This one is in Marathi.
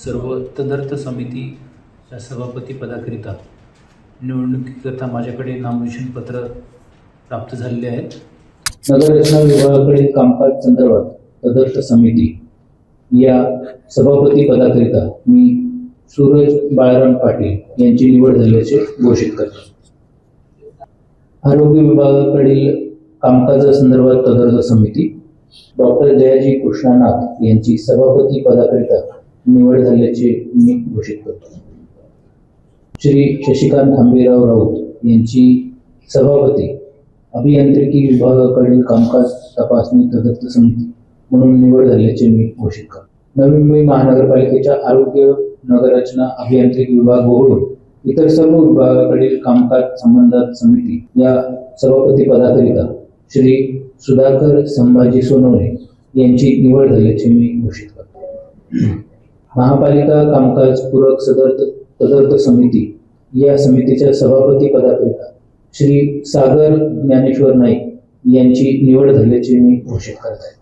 सर्व तदर्थ समितीच्या सभापती पदाकरिता निवडणुकीकरता माझ्याकडे नामनिर्देशन पत्र प्राप्त झालेले आहेत. नगररचना विभागाकडील कामकाज संदर्भात तदर्थ समिती या सभापती पदाकरिता मी सूरज बाळाराम पाटील यांची निवड झाल्याचे घोषित करतो. आरोग्य विभागाकडील कामकाजासंदर्भात तदर्थ समिती डॉक्टर जयाजी कृष्णानाथ यांची सभापती पदाकरिता निवड झाल्याचे मी घोषित करतो. श्री शशिकांत थांबेराव राऊत यांची सभापती अभियांत्रिकी विभागाकडील कामकाज तपासणी तदर्थ समिती म्हणून निवड झाल्याचे मी घोषित करतो. नवी मुंबई महानगरपालिकेच्या आरोग्य नगररचना अभियांत्रिकी विभाग वगळून इतर सर्व विभागाकडील कामकाज संबंधात समिती या सभापती पदाकरिता श्री सुधाकर संभाजी सोनवणे यांची निवड झाल्याचे मी घोषित करतो. महापालिका कामकाज पूरक तदर्थ समिती या समितीच्या सभापती पदाकरिता श्री सागर ज्ञानेश्वर नाईक यांची निवड झाल्याचे मी घोषित करत आहे.